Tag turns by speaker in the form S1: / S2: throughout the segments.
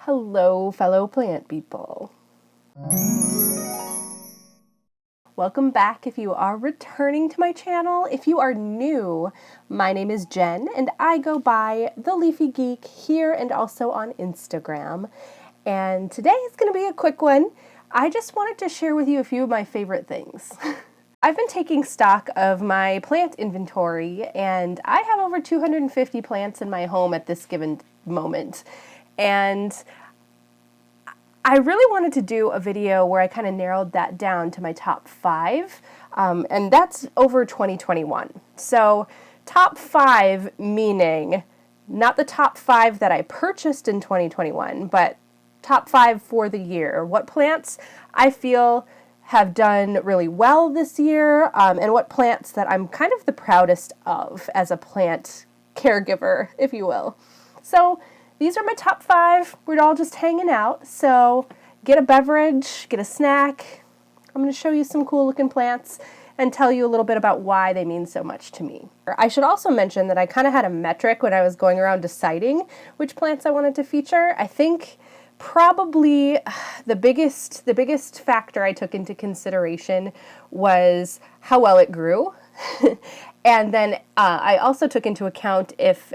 S1: Hello, fellow plant people. Welcome back if you are returning to my channel. If you are new, my name is Jen and I go by The Leafy Geek here and also on Instagram. And today is going to be a quick one. I just wanted to share with you a few of my favorite things. I've been taking stock of my plant inventory and I have over 250 plants in my home at this given moment. And I really wanted to do a video where I kind of narrowed that down to my top 5, and that's over 2021. So top 5 meaning not the top 5 that I purchased in 2021, but top 5 for the year. What plants I feel have done really well this year, and what plants that I'm kind of the proudest of as a plant caregiver, if you will. So these are my top 5. We're all just hanging out, so get a beverage, get a snack. I'm going to show you some cool looking plants and tell you a little bit about why they mean so much to me. I should also mention that I kind of had a metric when I was going around deciding which plants I wanted to feature. I think probably the biggest factor I took into consideration was how well it grew. And then I also took into account if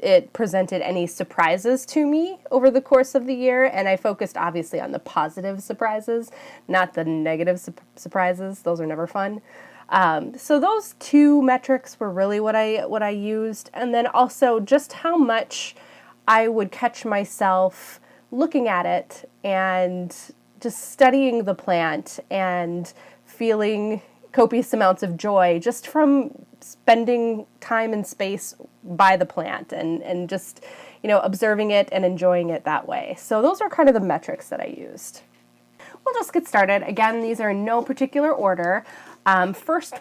S1: it presented any surprises to me over the course of the year, and I focused obviously on the positive surprises, not the negative surprises. Those are never fun. So those two metrics were really what I used, and then also just how much I would catch myself looking at it and just studying the plant and feeling copious amounts of joy just from spending time and space by the plant and just, observing it and enjoying it that way. So those are kind of the metrics that I used. We'll just get started. Again, these are in no particular order. First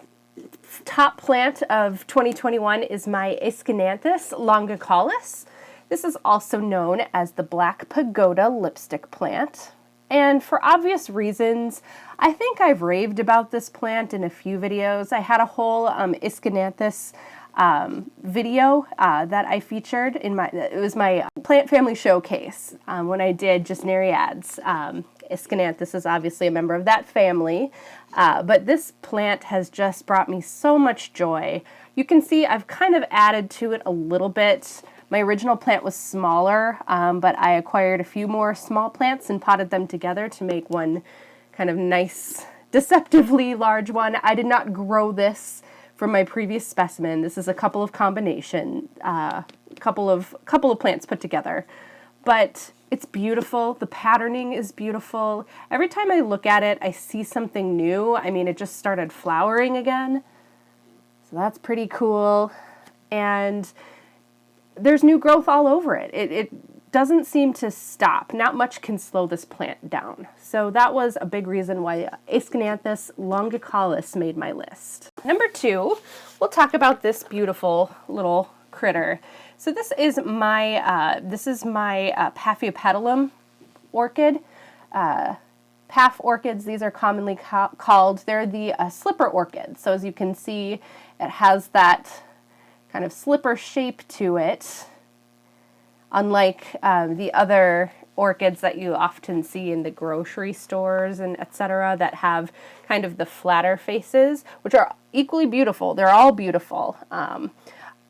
S1: top plant of 2021 is my Aeschynanthus longicalis. This is also known as the Black Pagoda lipstick plant. And for obvious reasons, I think I've raved about this plant in a few videos. I had a whole Aeschynanthus video that I featured it was my plant family showcase when I did just Nereids. Aeschynanthus is obviously a member of that family, but this plant has just brought me so much joy. You can see I've kind of added to it a little bit. My original plant was smaller, but I acquired a few more small plants and potted them together to make one kind of nice, deceptively large one. I did not grow this from my previous specimen. This is a couple of couple of plants put together. But it's beautiful. The patterning is beautiful. Every time I look at it, I see something new. I mean, it just started flowering again. So that's pretty cool. And there's new growth all over it. It doesn't seem to stop. Not much can slow this plant down. So that was a big reason why Aeschynanthus longicalis made my list. Number 2, we'll talk about this beautiful little critter. So this is my Paphiopedilum orchid. Paph orchids, these are commonly called. They're the slipper orchid. So as you can see, it has that kind of slipper shape to it, unlike the other orchids that you often see in the grocery stores and etc. that have kind of the flatter faces, which are equally beautiful. They're all beautiful. I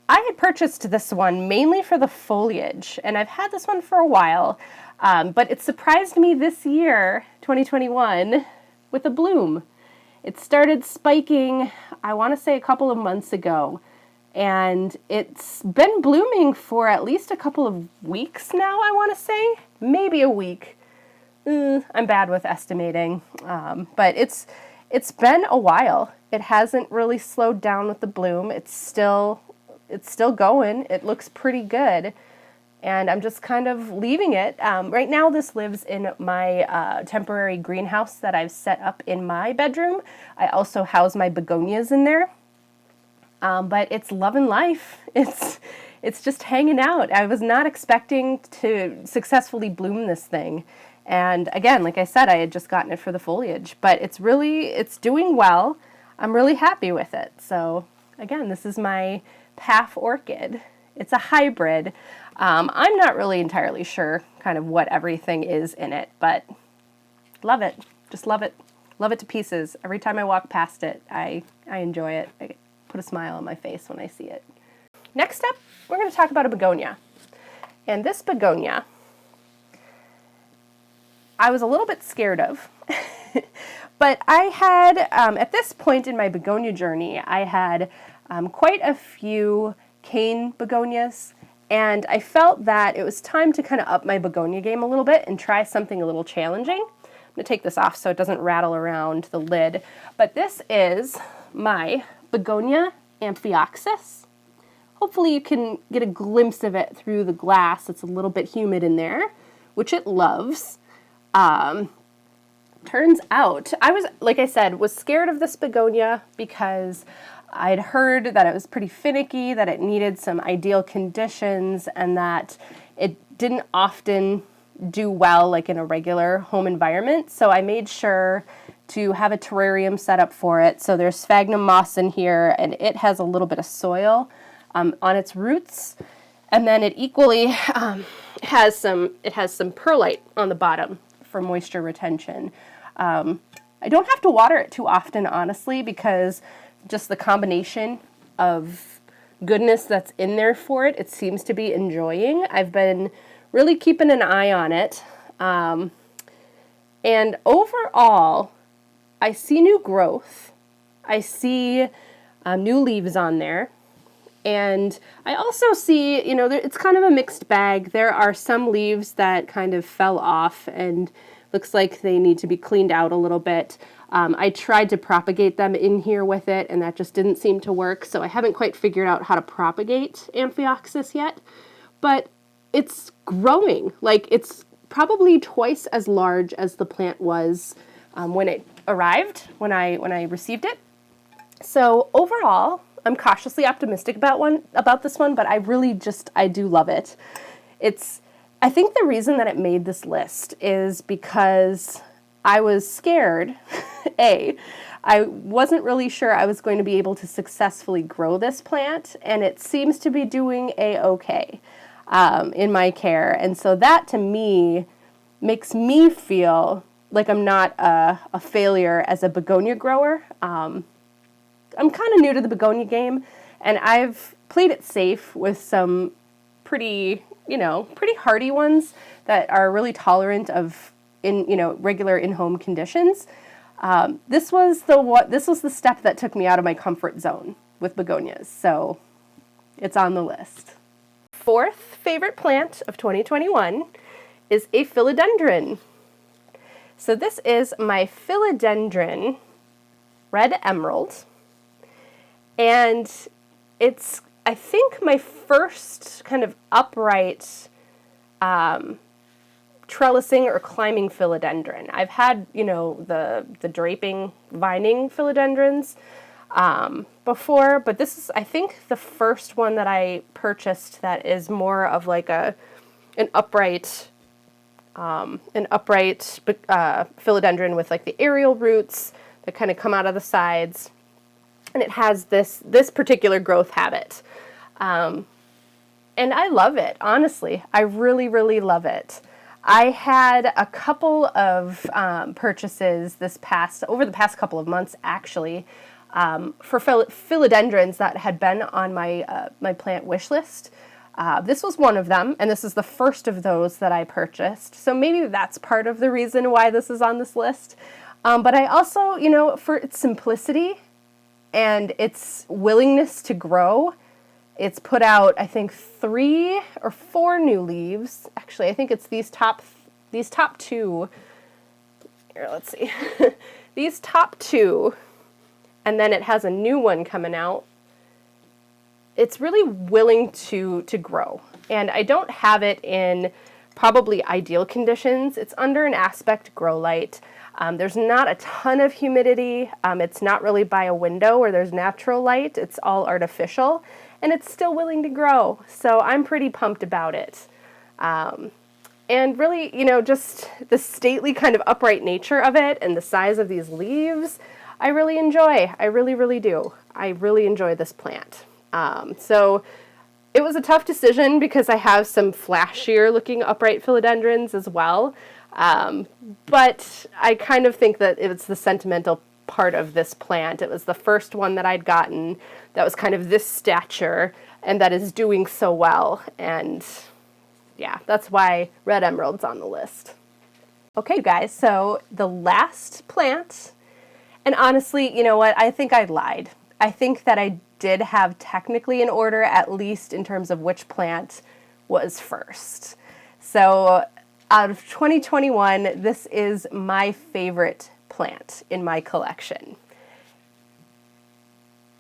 S1: had purchased this one mainly for the foliage, and I've had this one for a while, but it surprised me this year, 2021, with a bloom. It started spiking, I want to say a couple of months ago, and it's been blooming for at least a couple of weeks now, I want to say. Maybe a week. I'm bad with estimating, but it's been a while. It hasn't really slowed down with the bloom. It's still going. It looks pretty good, and I'm just kind of leaving it. Right now, this lives in my temporary greenhouse that I've set up in my bedroom. I also house my begonias in there. But it's loving life. It's just hanging out. I was not expecting to successfully bloom this thing. And again, like I said, I had just gotten it for the foliage, but it's doing well. I'm really happy with it. So again, this is my Paph orchid. It's a hybrid. I'm not really entirely sure kind of what everything is in it, but love it. Just love it. Love it to pieces. Every time I walk past it, I enjoy it. I put a smile on my face when I see it. Next up, we're going to talk about a begonia. And this begonia, I was a little bit scared of. But I had, at this point in my begonia journey, I had quite a few cane begonias, and I felt that it was time to kind of up my begonia game a little bit and try something a little challenging. I'm going to take this off so it doesn't rattle around the lid, but this is my Begonia amphioxus. Hopefully you can get a glimpse of it through the glass. It's a little bit humid in there, which it loves. Turns out, I was, like I said, was scared of this begonia because I'd heard that it was pretty finicky, that it needed some ideal conditions, and that it didn't often do well like in a regular home environment. So I made sure to have a terrarium set up for it. So there's sphagnum moss in here, and it has a little bit of soil on its roots. And then it equally has some perlite on the bottom for moisture retention. I don't have to water it too often, honestly, because just the combination of goodness that's in there for it, it seems to be enjoying. I've been really keeping an eye on it. And overall, I see new growth. I see new leaves on there. And I also see, it's kind of a mixed bag. There are some leaves that kind of fell off and looks like they need to be cleaned out a little bit. I tried to propagate them in here with it, and that just didn't seem to work. So I haven't quite figured out how to propagate Amphioxus yet. But it's growing. Like, it's probably twice as large as the plant was when it arrived, when I received it. So overall, I'm cautiously optimistic about this one, but I do love it. I think the reason that it made this list is because I was scared. I wasn't really sure I was going to be able to successfully grow this plant, and it seems to be doing a-okay in my care. And so that, to me, makes me feel like I'm not a failure as a begonia grower. I'm kind of new to the begonia game, and I've played it safe with some pretty hardy ones that are really tolerant of regular in-home conditions. This was the step that took me out of my comfort zone with begonias, so it's on the list. Fourth favorite plant of 2021 is a philodendron. So this is my philodendron red emerald, and it's, I think, my first kind of upright trellising or climbing philodendron. I've had, the draping, vining philodendrons before, but this is, I think, the first one that I purchased that is more of like an upright philodendron with like the aerial roots that kind of come out of the sides, and it has this particular growth habit. And I love it, honestly. I really, really love it. I had a couple of purchases over the past couple of months, actually, for philodendrons that had been on my plant wish list. This was one of them, and this is the first of those that I purchased. So maybe that's part of the reason why this is on this list. But I also, for its simplicity and its willingness to grow, it's put out, I think, 3 or 4 new leaves. Actually, I think it's these top 2. Here, let's see. These top 2, and then it has a new one coming out. It's really willing to grow. And I don't have it in probably ideal conditions. It's under an aspect grow light. There's not a ton of humidity. It's not really by a window where there's natural light. It's all artificial. And it's still willing to grow. So I'm pretty pumped about it. And really, just the stately kind of upright nature of it and the size of these leaves, I really enjoy. I really, really do. I really enjoy this plant. So It was a tough decision because I have some flashier looking upright philodendrons as well. But I kind of think that it's the sentimental part of this plant. It was the first one that I'd gotten that was kind of this stature and that is doing so well. And yeah, that's why red emerald's on the list. Okay, you guys, so the last plant, and honestly, you know what? I think I lied. I think that I did have technically an order, at least in terms of which plant was first. So out of 2021, this is my favorite plant in my collection.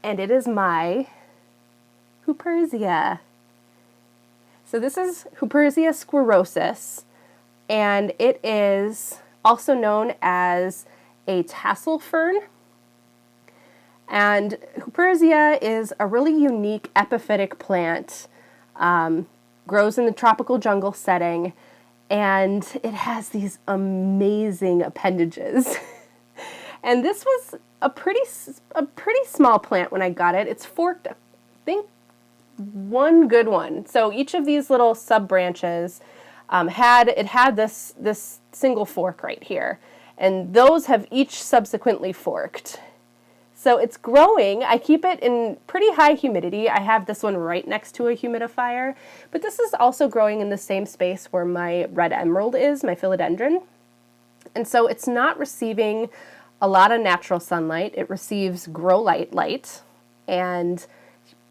S1: And it is my Huperzia. So this is Huperzia squarosus, and it is also known as a tassel fern. And Huperzia is a really unique epiphytic plant, grows in the tropical jungle setting, and it has these amazing appendages. And this was a pretty small plant when I got it. It's forked, I think, one good one. So each of these little sub branches had this single fork right here, and those have each subsequently forked. So it's growing. I keep it in pretty high humidity. I have this one right next to a humidifier, but this is also growing in the same space where my red emerald is, my philodendron. And so it's not receiving a lot of natural sunlight. It receives grow light and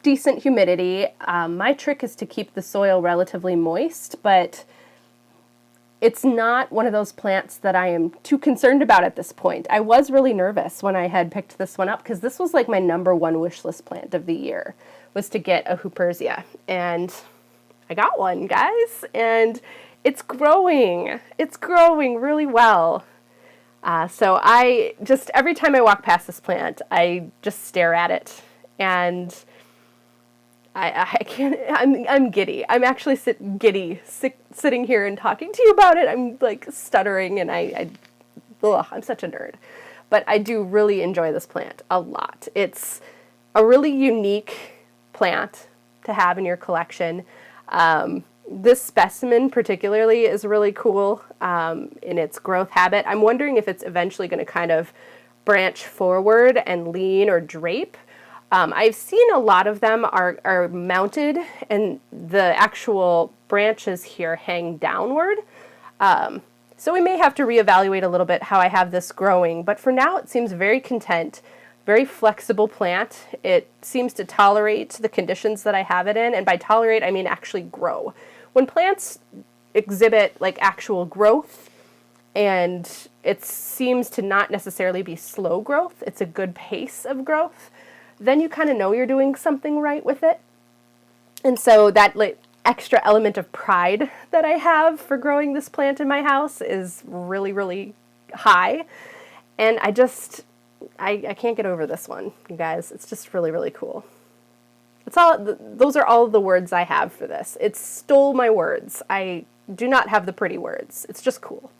S1: decent humidity. My trick is to keep the soil relatively moist, but it's not one of those plants that I am too concerned about at this point. I was really nervous when I had picked this one up because this was like my #1 wish list plant of the year, was to get a Huperzia. And I got one, guys, and it's growing. It's growing really well. So I just, every time I walk past this plant, I just stare at it, and I can't, I'm giddy. I'm actually sitting here and talking to you about it. I'm like stuttering, and I'm such a nerd. But I do really enjoy this plant a lot. It's a really unique plant to have in your collection. This specimen particularly is really cool in its growth habit. I'm wondering if it's eventually going to kind of branch forward and lean or drape. I've seen a lot of them are mounted, and the actual branches here hang downward. So we may have to reevaluate a little bit how I have this growing, but for now it seems very content, very flexible plant. It seems to tolerate the conditions that I have it in, and by tolerate I mean actually grow. When plants exhibit like actual growth, and it seems to not necessarily be slow growth, it's a good pace of growth, then you kind of know you're doing something right with it. And so that like extra element of pride that I have for growing this plant in my house is really, really high. And I can't get over this one, you guys. It's just really, really cool. Those are all the words I have for this. It stole my words. I do not have the pretty words. It's just cool.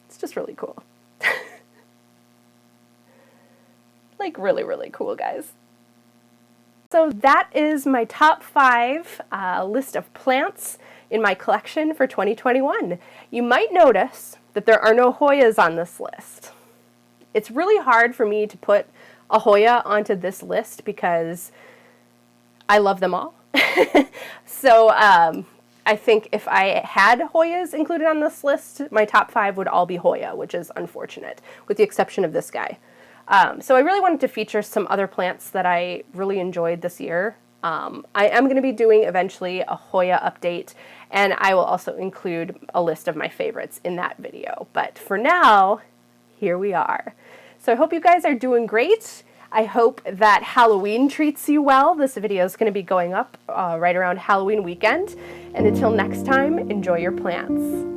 S1: It's just really cool. Like really, really cool, guys. So that is my top 5 list of plants in my collection for 2021. You might notice that there are no Hoyas on this list. It's really hard for me to put a Hoya onto this list because I love them all. So I think if I had Hoyas included on this list, my top 5 would all be Hoya, which is unfortunate, with the exception of this guy. So I really wanted to feature some other plants that I really enjoyed this year. I am going to be doing eventually a Hoya update, and I will also include a list of my favorites in that video. But for now, here we are. So I hope you guys are doing great. I hope that Halloween treats you well. This video is going to be going up right around Halloween weekend. And until next time, enjoy your plants.